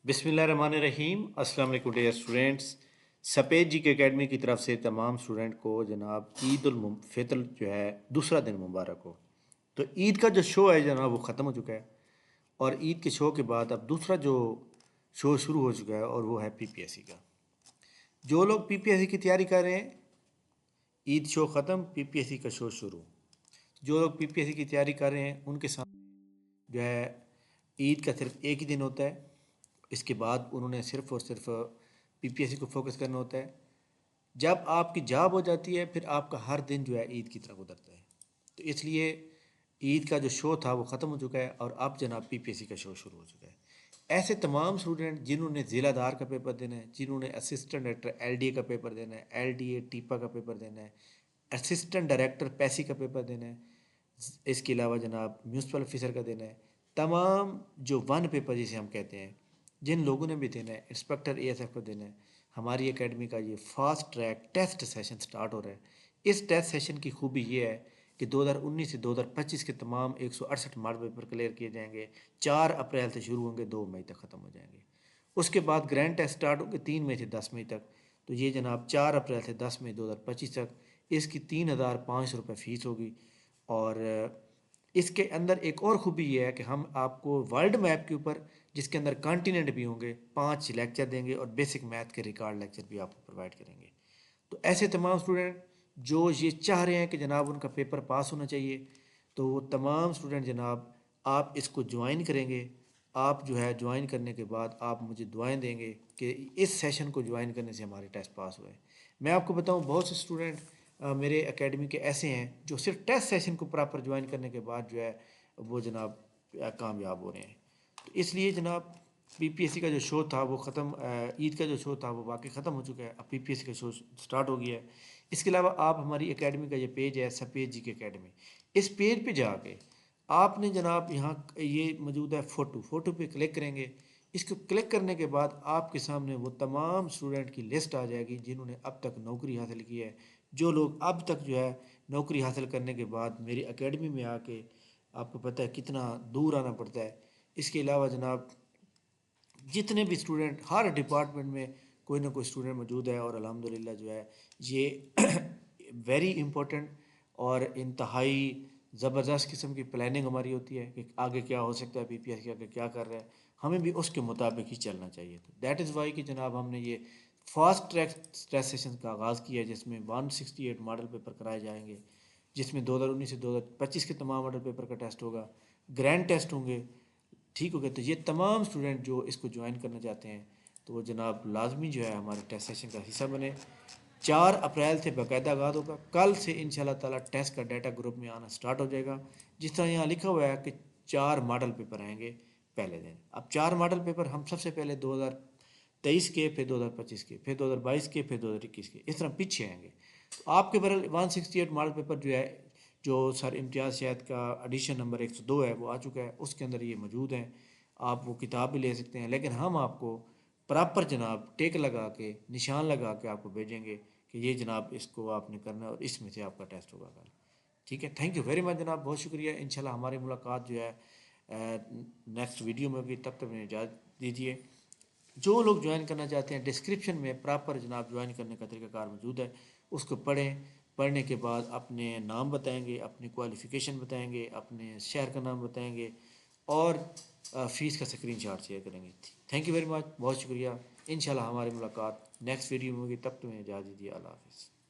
बिस्मिल्लाहिर्रहमानिर्रहीम। अस्सलाम वालेकुम डियर स्टूडेंट्स। सफ़ेद जी के एकेडमी की तरफ से तमाम स्टूडेंट को जनाब ईद उल फितर जो है दूसरा दिन मुबारक हो। तो ईद का जो शो है जनाब वो ख़त्म हो चुका है और ईद के शो के बाद अब दूसरा जो शो शुरू हो चुका है और वो है पीपीएससी का। जो लोग पीपीएससी की तैयारी कर रहे हैं, ईद शो ख़त्म, पीपीएससी का शो शुरू। जो लोग पीपीएससी की तैयारी कर रहे हैं उनके सामने जो है ईद का सिर्फ एक ही दिन होता है। इसके बाद उन्होंने सिर्फ़ और सिर्फ पीपीएससी को फोकस करना होता है। जब आपकी जॉब हो जाती है फिर आपका हर दिन जो है ईद की तरफ गुजरता है। तो इसलिए ईद का जो शो था वो ख़त्म हो चुका है और अब जनाब पीपीएससी का शो शुरू हो चुका है। ऐसे तमाम स्टूडेंट जिन्होंने ज़िलादार का पेपर देना है, जिन्होंने असिस्टेंट डायरेक्टर एलडीए का पेपर देना है, एलडीए टीपा का पेपर देना है, असिस्टेंट डायरेक्टर पैसी का पेपर देना है, इसके अलावा जनाब म्यूनसिपल ऑफिसर का देना है, तमाम जो वन पेपर जिसे हम कहते हैं, जिन लोगों ने भी देना है, इंस्पेक्टर एएसएफ को देना है, हमारी एकेडमी का ये fast track test session start हो रहा है। इस टेस्ट सेशन की खूबी ये है कि 2019 से 2025 के तमाम 168 मॉडल पेपर क्लियर किए जाएंगे। 4 अप्रैल से शुरू होंगे, 2 मई तक ख़त्म हो जाएंगे। उसके बाद ग्रैंड टेस्ट स्टार्ट होंगे 3 मई से 10 मई तक। तो ये जनाब 4 अप्रैल से 10 मई 2025 तक इसकी 3,500 रुपये फ़ीस होगी। और इसके अंदर एक और ख़ूबी ये है कि हम आपको वर्ल्ड मैप के ऊपर, जिसके अंदर कॉन्टिनेंट भी होंगे, 5 लेक्चर देंगे और बेसिक मैथ के रिकॉर्ड लेक्चर भी आपको प्रोवाइड करेंगे। तो ऐसे तमाम स्टूडेंट जो ये चाह रहे हैं कि जनाब उनका पेपर पास होना चाहिए, तो वो तमाम स्टूडेंट जनाब आप इसको ज्वाइन करेंगे। आप जो है ज्वाइन करने के बाद आप मुझे दुआएं देंगे कि इस सेशन को ज्वाइन करने से हमारे टेस्ट पास हुए। मैं आपको बताऊं, बहुत से स्टूडेंट मेरे एकेडमी के ऐसे हैं जो सिर्फ टेस्ट सेशन को प्रॉपर ज्वाइन करने के बाद जो है वो जनाब कामयाब हो रहे हैं। तो इसलिए जनाब पीपीएससी का जो शो था वो ख़त्म, ईद का जो शो था वो वाकई ख़त्म हो चुका है। अब पीपीएससी का शो स्टार्ट हो गया है। इसके अलावा आप हमारी एकेडमी का ये पेज है सफ़ेद जी की एकेडमी, इस पेज पे जाके आपने जनाब यहाँ ये मौजूद है फ़ोटो पे क्लिक करेंगे। इसको क्लिक करने के बाद आपके सामने वो तमाम स्टूडेंट की लिस्ट आ जाएगी जिन्होंने अब तक नौकरी हासिल की है। जो लोग अब तक जो है नौकरी हासिल करने के बाद मेरी एकेडमी में आके, आपको पता है कितना दूर आना पड़ता है। इसके अलावा जनाब जितने भी स्टूडेंट, हर डिपार्टमेंट में कोई ना कोई स्टूडेंट मौजूद है और अल्हम्दुलिल्लाह जो है ये वेरी इम्पोर्टेंट और इंतहाई ज़बरदस्त किस्म की प्लानिंग हमारी होती है कि आगे क्या हो सकता है, पीपीएससी आगे क्या कर रहा है, हमें भी उसके मुताबिक ही चलना चाहिए। तो दैट इज़ वाई कि जनाब हमने ये फास्ट ट्रैक टेस्ट सेशन का आगाज़ किया है, जिसमें 168 मॉडल पेपर कराए जाएंगे, जिसमें 2019 से 2025 के तमाम मॉडल पेपर का टेस्ट होगा, ग्रैंड टेस्ट होंगे। ठीक हो गया। तो ये तमाम स्टूडेंट जो इसको ज्वाइन करना चाहते हैं तो वो जनाब लाजमी जो है हमारे टेस्ट सेशन का हिस्सा बने। 4 अप्रैल से बाकायदा आगाज़ होगा। कल से इंशाल्लाह ताला टेस्ट का डाटा ग्रुप में आना स्टार्ट हो जाएगा। जिस तरह यहाँ लिखा हुआ है कि 4 मॉडल पेपर आएंगे पहले दिन। अब 4 मॉडल पेपर हम सबसे पहले 2023 के, फिर 2025 के, फिर 2022 के, फिर 2021 के, इस तरह पीछे आएंगे। तो आपके बरल 168 मॉडल पेपर जो है, जो सर इम्तियाज़ शहद का एडिशन नंबर 102 है वो आ चुका है, उसके अंदर ये मौजूद हैं। आप वो किताब भी ले सकते हैं, लेकिन हम आपको प्रॉपर जनाब टेक लगा के, निशान लगा के आपको भेजेंगे कि ये जनाब इसको आपने करना है और इसमें से आपका टेस्ट होगा कल। ठीक है, थैंक यू वेरी मच जनाब, बहुत शुक्रिया। इंशाल्लाह हमारी मुलाकात जो है नेक्स्ट वीडियो में होगी, तब तक मुझे इजाज़त दीजिए। जो लोग ज्वाइन करना चाहते हैं, डिस्क्रिप्शन में प्रॉपर जनाब ज्वाइन करने का तरीकाकार मौजूद है, उसको पढ़ें। पढ़ने के बाद अपने नाम बताएंगे, अपनी क्वालिफ़िकेशन बताएंगे, अपने शहर का नाम बताएंगे और फ़ीस का स्क्रीनशॉट शेयर करेंगे। थैंक यू वेरी मच, बहुत शुक्रिया। इंशाल्लाह हमारी मुलाकात नेक्स्ट वीडियो में होगी, तब तुम्हें इजाज़त दीजिए। अल्लाह हाफ़िज़।